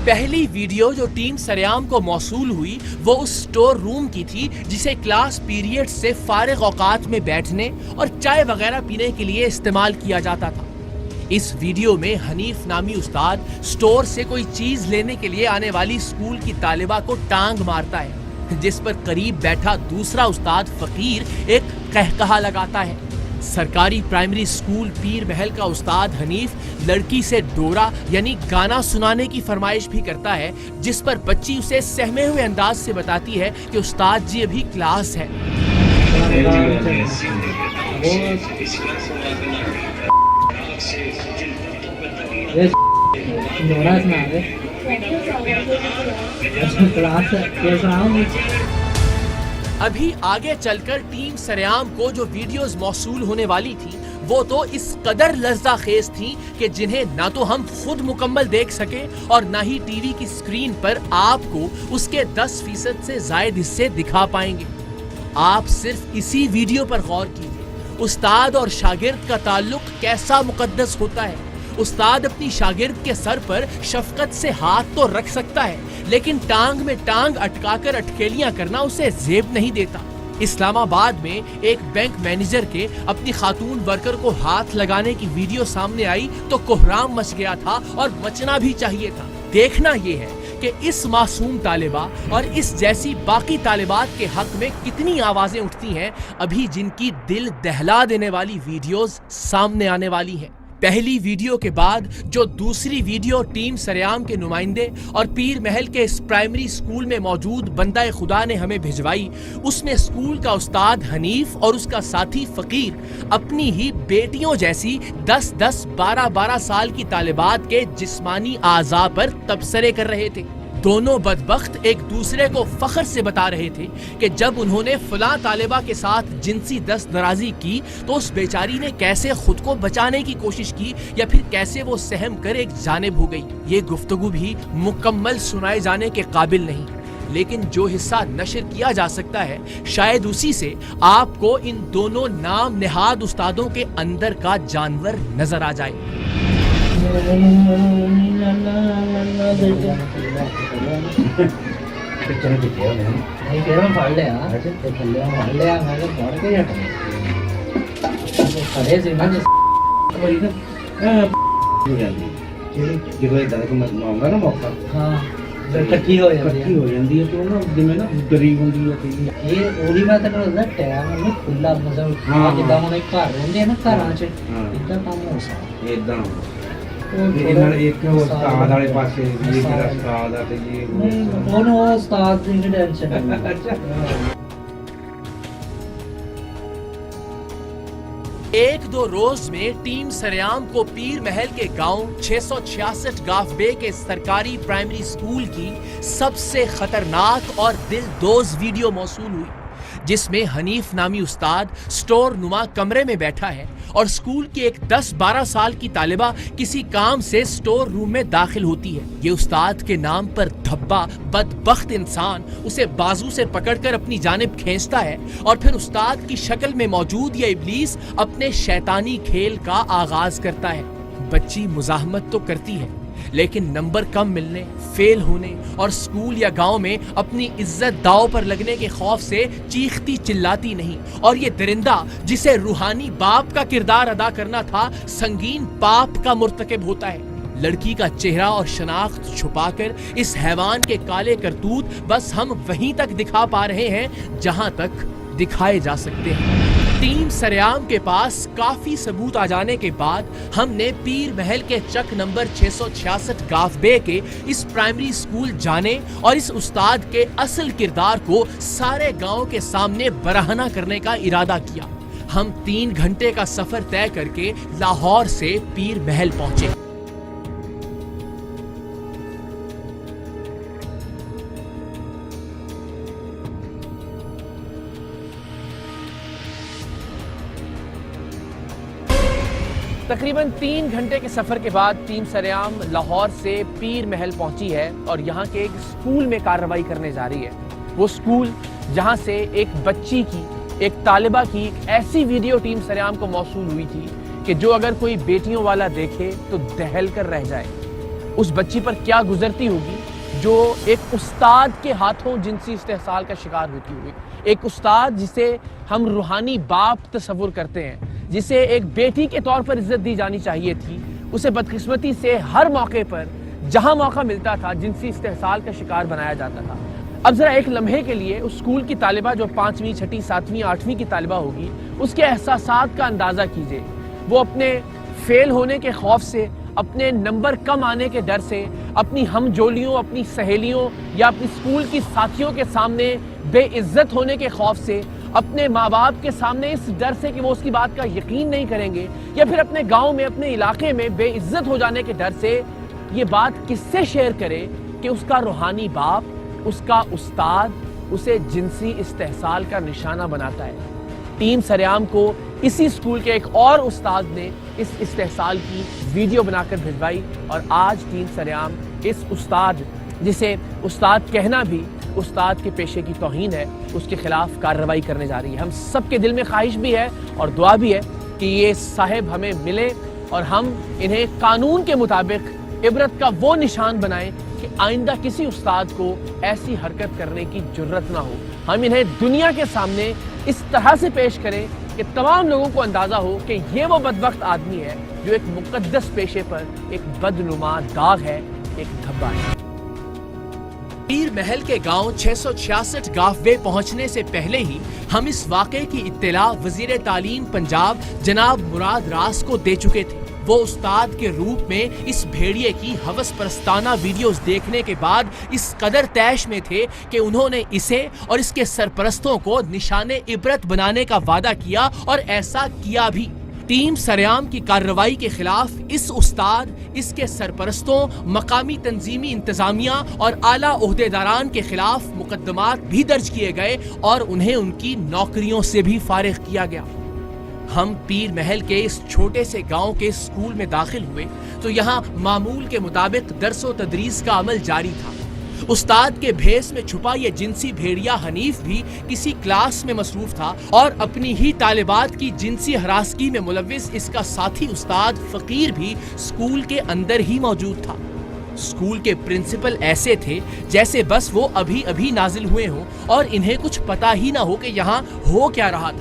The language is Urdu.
پہلی ویڈیو جو ٹیم سریام کو موصول ہوئی وہ اس سٹور روم کی تھی جسے کلاس پیریڈ سے فارغ اوقات میں بیٹھنے اور چائے وغیرہ پینے کے لیے استعمال کیا جاتا تھا۔ اس ویڈیو میں حنیف نامی استاد سٹور سے کوئی چیز لینے کے لیے آنے والی سکول کی طالبہ کو ٹانگ مارتا ہے، جس پر قریب بیٹھا دوسرا استاد فقیر ایک قہقہہ لگاتا ہے۔ سرکاری پرائمری سکول پیر محل کا استاد حنیف لڑکی سے ڈورا یعنی گانا سنانے کی فرمائش بھی کرتا ہے، جس پر بچی اسے سہمے ہوئے انداز سے بتاتی ہے کہ استاد جی ابھی کلاس ہے۔ ابھی آگے چل کر ٹیم سریام کو جو ویڈیوز موصول ہونے والی تھی وہ تو اس قدر لرزہ خیز تھیں کہ جنہیں نہ تو ہم خود مکمل دیکھ سکے اور نہ ہی ٹی وی کی سکرین پر آپ کو اس کے 10% سے زائد حصے دکھا پائیں گے۔ آپ صرف اسی ویڈیو پر غور کیجیے، استاد اور شاگرد کا تعلق کیسا مقدس ہوتا ہے۔ استاد اپنی شاگرد کے سر پر شفقت سے ہاتھ تو رکھ سکتا ہے، لیکن ٹانگ میں ٹانگ اٹکا کر اٹکیلیاں کرنا اسے زیب نہیں دیتا۔ اسلام آباد میں ایک بینک مینیجر کے اپنی خاتون ورکر کو ہاتھ لگانے کی ویڈیو سامنے آئی تو کوہرام مچ گیا تھا اور مچنا بھی چاہیے تھا۔ دیکھنا یہ ہے کہ اس معصوم طالبہ اور اس جیسی باقی طالبات کے حق میں کتنی آوازیں اٹھتی ہیں ابھی جن کی دل دہلا دینے والی ویڈیوز سامنے آنے والی ہیں۔ پہلی ویڈیو کے بعد جو دوسری ویڈیو ٹیم سریام کے نمائندے اور پیر محل کے اس پرائمری سکول میں موجود بندہ خدا نے ہمیں بھجوائی، اس میں سکول کا استاد حنیف اور اس کا ساتھی فقیر اپنی ہی بیٹیوں جیسی 10-10 12-12 سال کی طالبات کے جسمانی اعضاء پر تبصرے کر رہے تھے۔ دونوں بدبخت ایک دوسرے کو فخر سے بتا رہے تھے کہ جب انہوں نے فلاں طالبہ کے ساتھ جنسی دست درازی کی تو اس بیچاری نے کیسے خود کو بچانے کی کوشش کی یا پھر کیسے وہ سہم کر ایک جانب ہو گئی۔ یہ گفتگو بھی مکمل سنائے جانے کے قابل نہیں، لیکن جو حصہ نشر کیا جا سکتا ہے شاید اسی سے آپ کو ان دونوں نام نہاد استادوں کے اندر کا جانور نظر آ جائے۔ ایک دو روز میں ٹیم سریام کو پیر محل کے گاؤں 666 گاف بے کے سرکاری پرائمری سکول کی سب سے خطرناک اور دل دوز ویڈیو موصول ہوئی، جس میں حنیف نامی استاد سٹور نما کمرے میں بیٹھا ہے اور سکول کی ایک 10-12 سال کی طالبہ کسی کام سے سٹور روم میں داخل ہوتی ہے۔ یہ استاد کے نام پر دھبا بدبخت انسان اسے بازو سے پکڑ کر اپنی جانب کھینچتا ہے اور پھر استاد کی شکل میں موجود یہ ابلیس اپنے شیطانی کھیل کا آغاز کرتا ہے۔ بچی مزاحمت تو کرتی ہے لیکن نمبر کم ملنے، فیل ہونے اور سکول یا گاؤں میں اپنی عزت داؤ پر لگنے کے خوف سے چیختی چلاتی نہیں، اور یہ درندہ جسے روحانی باپ کا کردار ادا کرنا تھا سنگین پاپ کا مرتکب ہوتا ہے۔ لڑکی کا چہرہ اور شناخت چھپا کر اس حیوان کے کالے کرتوت بس ہم وہیں تک دکھا پا رہے ہیں جہاں تک دکھائے جا سکتے ہیں۔ ٹیم سریام کے پاس کافی ثبوت آ جانے کے بعد ہم نے پیر محل کے چک نمبر 666 گاف بے کے اس پرائمری سکول جانے اور اس استاد کے اصل کردار کو سارے گاؤں کے سامنے برہنہ کرنے کا ارادہ کیا۔ ہم 3 گھنٹے کا سفر طے کر کے لاہور سے پیر محل پہنچے۔ تقریباً 3 گھنٹے کے سفر کے بعد ٹیم سریام لاہور سے پیر محل پہنچی ہے اور یہاں کے ایک سکول میں کارروائی کرنے جا رہی ہے۔ وہ سکول جہاں سے ایک بچی کی، ایک طالبہ کی ایک ایسی ویڈیو ٹیم سریام کو موصول ہوئی تھی کہ جو اگر کوئی بیٹیوں والا دیکھے تو دہل کر رہ جائے۔ اس بچی پر کیا گزرتی ہوگی جو ایک استاد کے ہاتھوں جنسی استحصال کا شکار ہوتی ہوئی. ایک استاد جسے ہم روحانی باپ تصور کرتے ہیں, جسے ایک بیٹی کے طور پر عزت دی جانی چاہیے تھی, اسے بدقسمتی سے ہر موقع پر جہاں موقع ملتا تھا جنسی استحصال کا شکار بنایا جاتا تھا. اب ذرا ایک لمحے کے لیے اس اسکول کی طالبہ جو 5ویں 6ٹھی 7ویں 8ویں کی طالبہ ہوگی اس کے احساسات کا اندازہ کیجئے. وہ اپنے فیل ہونے کے خوف سے, اپنے نمبر کم آنے کے ڈر سے, اپنی ہم جولیوں, اپنی سہیلیوں یا اپنی اسکول کی ساتھیوں کے سامنے بے عزت ہونے کے خوف سے, اپنے ماں باپ کے سامنے اس ڈر سے کہ وہ اس کی بات کا یقین نہیں کریں گے, یا پھر اپنے گاؤں میں, اپنے علاقے میں بے عزت ہو جانے کے ڈر سے یہ بات کس سے شیئر کرے کہ اس کا روحانی باپ, اس کا استاد اسے جنسی استحصال کا نشانہ بناتا ہے. ٹیم سریام کو اسی اسکول کے ایک اور استاد نے اس استحصال کی ویڈیو بنا کر بھجوائی, اور آج ٹیم سریام اس استاد, جسے استاد کہنا بھی استاد کے پیشے کی توہین ہے, اس کے خلاف کارروائی کرنے جا رہی ہے. ہم سب کے دل میں خواہش بھی ہے اور دعا بھی ہے کہ یہ صاحب ہمیں ملے اور ہم انہیں قانون کے مطابق عبرت کا وہ نشان بنائیں کہ آئندہ کسی استاد کو ایسی حرکت کرنے کی جرت نہ ہو. ہم انہیں دنیا کے سامنے اس طرح سے پیش کریں کہ تمام لوگوں کو اندازہ ہو کہ یہ وہ بدبخت آدمی ہے جو ایک مقدس پیشے پر ایک بدنما داغ ہے, ایک دھبا ہے. پیر محل کے گاؤں 666 گاف وے پہنچنے سے پہلے ہی ہم اس واقعے کی اطلاع وزیر تعلیم پنجاب جناب مراد راس کو دے چکے تھے. وہ استاد کے روپ میں اس بھیڑیے کی ہوس پرستانہ ویڈیوز دیکھنے کے بعد اس قدر طیش میں تھے کہ انہوں نے اسے اور اس کے سرپرستوں کو نشان عبرت بنانے کا وعدہ کیا, اور ایسا کیا بھی. ٹیم سریام کی کارروائی کے خلاف اس استاد, اس کے سرپرستوں, مقامی تنظیمی انتظامیہ اور اعلیٰ عہدیداران کے خلاف مقدمات بھی درج کیے گئے اور انہیں ان کی نوکریوں سے بھی فارغ کیا گیا. ہم پیر محل کے اس چھوٹے سے گاؤں کے اسکول میں داخل ہوئے تو یہاں معمول کے مطابق درس و تدریس کا عمل جاری تھا. استاد کے بھیس میں چھپا یہ جنسی بھیڑیا حنیف بھی کسی کلاس میں مصروف تھا, اور اپنی ہی طالبات کی جنسی ہراسگی میں ملوث اس کا ساتھی استاد فقیر بھی اسکول کے اندر ہی موجود تھا. اسکول کے پرنسپل ایسے تھے جیسے بس وہ ابھی ابھی نازل ہوئے ہوں اور انہیں کچھ پتا ہی نہ ہو کہ یہاں ہو کیا رہا تھا.